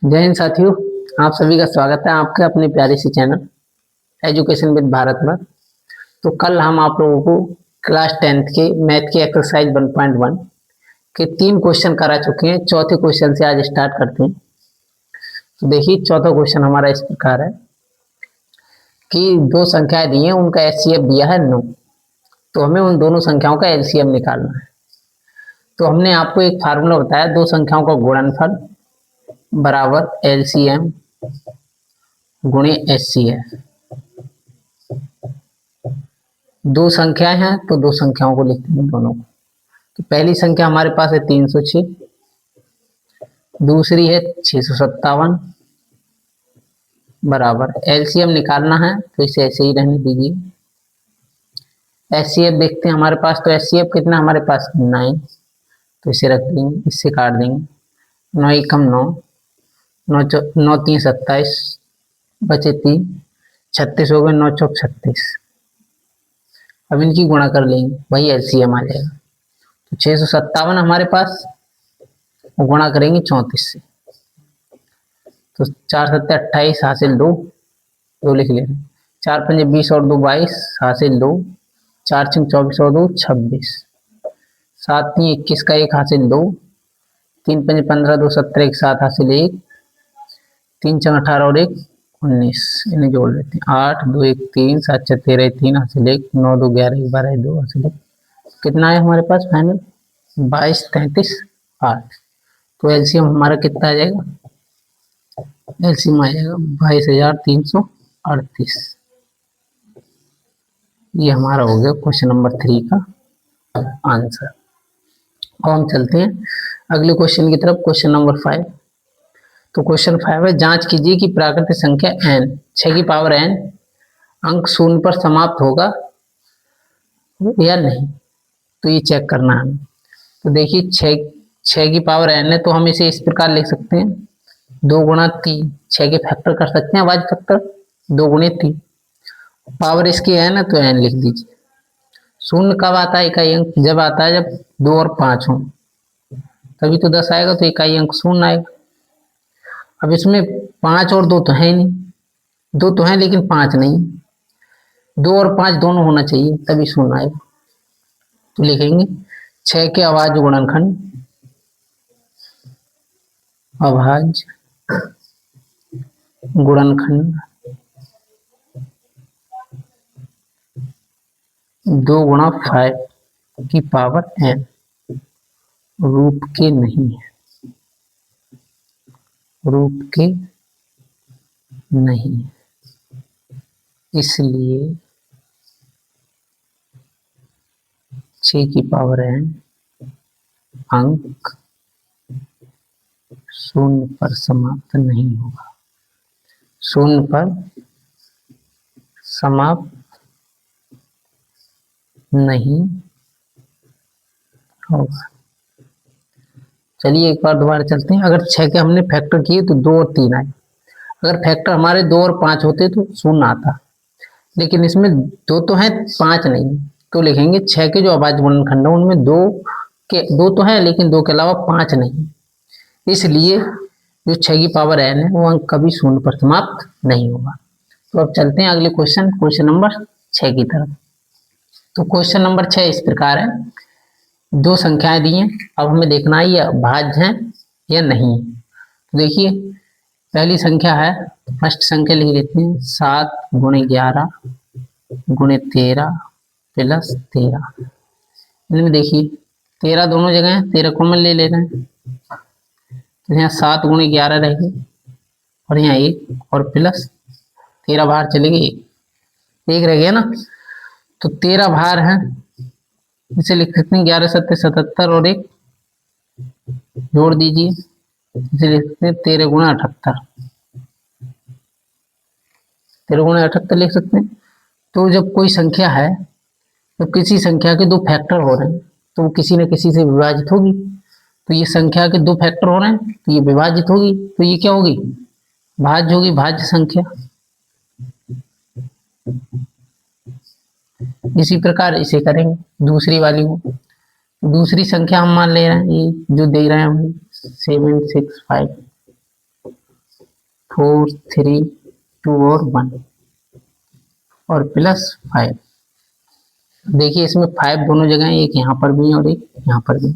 जय हिंद साथियों। आप सभी का स्वागत है आपके अपने प्यारे से चैनल एजुकेशन विद भारत में। तो कल हम आप लोगों को क्लास 10th के मैथ की एक्सरसाइज 1.1 के 3 क्वेश्चन करा चुके हैं। चौथे क्वेश्चन से आज स्टार्ट करते हैं। तो देखिए, चौथा क्वेश्चन हमारा इस प्रकार है कि दो संख्याएं दी हैं, उनका एचसीएफ दिया है 9। तो हमें उन दोनों संख्याओं का एलसीएम निकालना है। तो हमने आपको एक फार्मूला बताया, दो संख्याओं का गुणनफल बराबर एलसीएम गुणे एचसीएफ। दो संख्याएं हैं तो दो संख्याओं को लिखते हैं दोनों को। तो पहली संख्या हमारे पास है 306, दूसरी है 657 बराबर एलसीएम निकालना है तो इसे ऐसे ही रहने दीजिए। एचसीएफ देखते हैं हमारे पास। तो एचसीएफ कितना हमारे पास 9, तो इसे रख देंगे, इससे काट देंगे। 9 एकम 9, 9 3 27 बचे 3, 36 हो गए, 9 चौक 36। अब इनकी गुणा कर लेंगे, वही एलसीएम आ जाएगा। तो 657 हमारे पास, गुणा करेंगे 34 से। तो 4 7 28 हासिल 2 लिख लेंगे। 4 5 20 और 2 22 हासिल 2, 4 6 24 और 2 26, 7 3 21 का 1 हासिल 2, 3 5 15 2 17 1 7 हासिल 1, 3 6 18 और 1 19। इन्हें जोड़ लेते हैं। 8 2 1 3 7 6 13 3 हासिल 1, 9 2 11 1 12 2 हासिल 1। कितना है हमारे पास फाइनल? 22 33 8। तो एलसीएम हमारा कितना आ जाएगा? एलसीएम आ जाएगा 22,338। ये हमारा हो गया क्वेश्चन नंबर 3 का आंसर। अब हम चलते हैं अगले क्वेश्चन की तरफ, क्वेश्चन नंबर 5। तो क्वेश्चन 5 है, जांच कीजिए कि प्राकृतिक संख्या n 6 की पावर n अंक 0 पर समाप्त होगा या नहीं। तो ये चेक करना है। तो देखिए 6 की पावर n है, तो हम इसे इस प्रकार लिख सकते हैं, 2 गुणा 3, 6 के फैक्टर कर सकते हैं, अभाज्य फैक्टर 2 गुणे 3। पावर इसकी n है तो n लिख दीजिए। 0 कब आता है इकाई अंक? जब आता है जब 2 और 5 हो, तभी तो 10 आएगा। तो इकाई अंक 0 आएगा। अब इसमें 5 और 2 तो है नहीं, 2 तो है लेकिन 5 नहीं। 2 और 5 दोनों होना चाहिए तभी 0 आएगा। तो लिखेंगे 6 के अभाज्य गुणनखंड, अभाज्य गुणनखंड 2 गुणा 5 की पावर n रूप के नहीं है, रूप के नहीं, इसलिए 6 की पावर n अंक 0 पर समाप्त नहीं होगा, 0 पर समाप्त नहीं होगा। चलिए एक बार दोबारा चलते हैं। अगर 6 के हमने फैक्टर किए तो 2 और 3 आए। अगर फैक्टर हमारे 2 और 5 होते तो 0 आता, लेकिन इसमें 2 तो है 5 नहीं। तो लिखेंगे 6 के जो अभाज्य गुणनखंड है उनमें 2 तो है लेकिन 2 के अलावा 5 नहीं, इसलिए जो 6 की पावर n है वो अंक कभी 0 पर समाप्त नहीं होगा। तो अब चलते हैं अगले क्वेश्चन, क्वेश्चन नंबर 6 की तरफ। तो क्वेश्चन नंबर 6 इस प्रकार है, दो संख्याएं दी हैं, अब हमें देखना है ये अभाज्य हैं या नहीं। तो देखिए पहली संख्या है, फर्स्ट संख्या लिख लेते हैं, 7 गुणे 11 गुणे 13 प्लस 13। इनमें देखिए 13 दोनों जगह है, 13 कॉमन ले लेना है। तो यहाँ 7 गुणे 11 रहेगी और यहाँ 1 और प्लस 13 बाहर चले गए, 1 रह गया ना। तो 13 बाहर है, इसे लिख सकते हैं 11 7 77 और 1 जोड़ दीजिए, इसे लिख सकते हैं 13 गुणा 78, 13 गुणा 78 लिख सकते हैं। तो जब कोई संख्या है, तो किसी संख्या के 2 फैक्टर हो रहे हैं तो वो किसी न किसी से विभाजित होगी। तो ये संख्या के 2 फैक्टर हो रहे हैं तो ये विभाजित होगी, तो ये क्या होगी? भाज्य होगी, भाज्य संख्या। इसी प्रकार इसे करेंगे दूसरी वाली को। दूसरी संख्या हम मान ले रहे हैं, ये जो दे रहे हैं हम 765, 4 3 2 और 1 और प्लस 5। देखिए इसमें 5 दोनों जगह है, एक यहाँ पर भी है और एक यहाँ पर भी।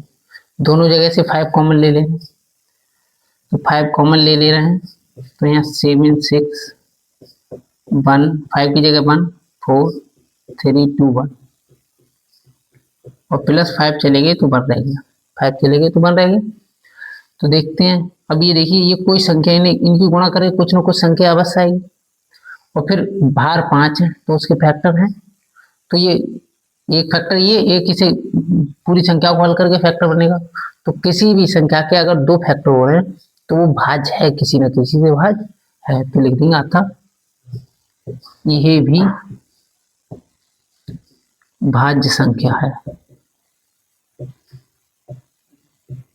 दोनों जगह से 5 कॉमन ले लें, तो 5 कॉमन ले रहे हैं, तो यहाँ 7 6 1 5 की जगह 1 4 3 2 1 और प्लस 5 चले गए तो 1 रहेगा, 5 चले गए तो 1 रहेगा। तो देखते हैं, अब ये देखिए ये कोई संख्या ही नहीं, इनकी गुणा करें कुछ ना कुछ संख्या अवश्य आएगी। और फिर बाहर 5 है तो उसके फैक्टर हैं, तो ये एक फैक्टर, ये एक इसे पूरी संख्या को हल करके फैक्टर बनेगा। तो किसी भी संख्या के अगर 2 फैक्टर हो रहे हैं तो वो भाज्य है, किसी न किसी से भाज्य है, तो लिख देंगे अतः यह भी भाज्य संख्या है,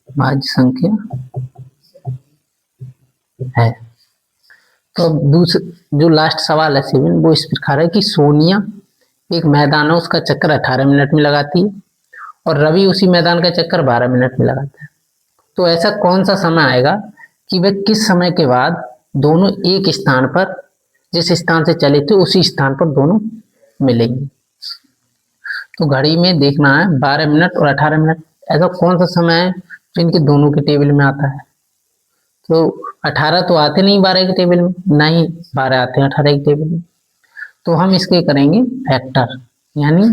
भाज्य संख्या है। तो अब दूसरा जो लास्ट सवाल है 7, वो इस प्रकार है कि सोनिया एक मैदान है, उसका चक्कर 18 मिनट में लगाती है और रवि उसी मैदान का चक्कर 12 मिनट में लगाता है। तो ऐसा कौन सा समय आएगा कि वे किस समय के बाद दोनों एक स्थान पर, जिस स्थान से चले थे उसी स्थान पर दोनों मिलेंगे। तो घड़ी में देखना है 12 मिनट और 18 मिनट, ऐसा कौन सा समय है जो इनके दोनों के टेबल में आता है। तो 18 तो आते नहीं 12 के टेबल में, नहीं 12 आते हैं 18 के टेबल में। तो हम इसके करेंगे फैक्टर, यानी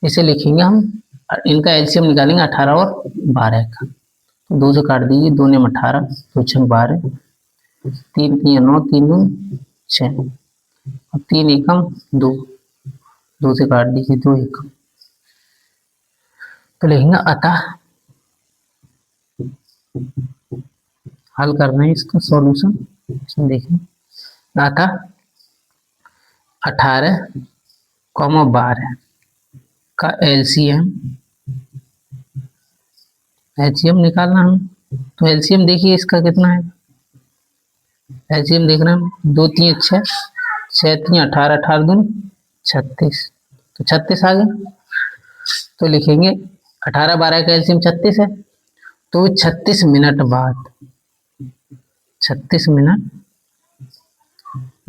इसे लिखेंगे हम, इनका एलसीएम निकालेंगे 18 और 12 का। तो 2 से काट दीजिए, 2 ने 18, 2 6 12, 3 3 9, 3 2 6 और 3 एकम 2, 2 से काट दीजिए, 2 एकम। तो लिखेंगे अतः, हल कर रहे हैं इसका सॉल्यूशन, इसमें देखिए अतः 18, 12 का एलसीएम निकालना हम। तो एलसीएम देखिए इसका कितना है, एलसीएम देख रहे हैं हम, 2 3 6, 6 3 18, 18 2 36, तो 36 आ गया। तो लिखेंगे 18 12 का एलसीएम 36 है, तो 36 मिनट बाद, 36 मिनट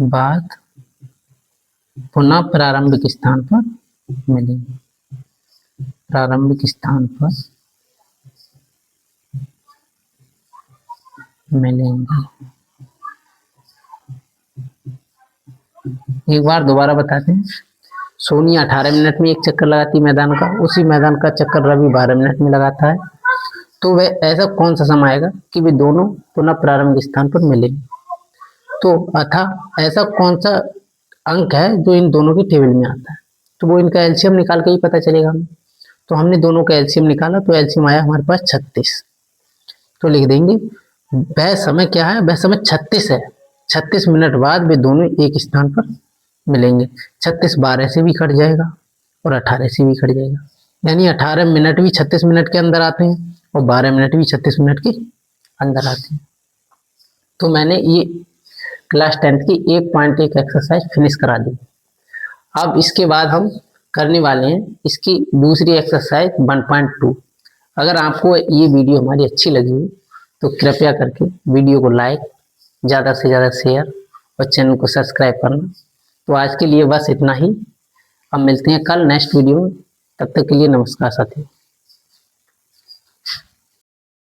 बाद पुनः प्रारंभिक स्थान पर मिलेंगे, प्रारंभिक स्थान पर मिलेंगे। एक बार दोबारा बताते हैं, सोनिया 18 मिनट में एक चक्कर लगाती है मैदान का, उसी मैदान का चक्कर रवि 12 मिनट में लगाता है। तो वह ऐसा कौन सा समय आएगा कि वे दोनों पुनः प्रारंभिक स्थान पर मिलेंगे। तो अतः ऐसा कौन सा अंक है जो इन दोनों की टेबल में आता है, तो वो इनका एलसीएम निकाल के ही पता चलेगा हमें। तो हमने दोनों का एलसीएम निकाला, तो एलसीएम आया हमारे पास 36। तो लिख देंगे वह समय क्या है, वह समय 36 है, 36 मिनट बाद वे दोनों एक स्थान पर मिलेंगे। 36 12 से भी कट जाएगा और 18 से भी कट जाएगा, यानी 18 मिनट भी 36 मिनट के अंदर आते हैं और 12 मिनट भी 36 मिनट के अंदर आते हैं। तो मैंने ये क्लास 10th की 1.1 एक्सरसाइज फिनिश करा दी। अब इसके बाद हम करने वाले हैं इसकी दूसरी एक्सरसाइज 1.2। अगर आपको ये वीडियो हमारी अच्छी लगी हो तो कृपया करके वीडियो को लाइक, ज़्यादा से ज़्यादा शेयर और चैनल को सब्सक्राइब करना। तो आज के लिए बस इतना ही, अब मिलते हैं कल नेक्स्ट वीडियो में, तब तक के लिए नमस्कार साथियों।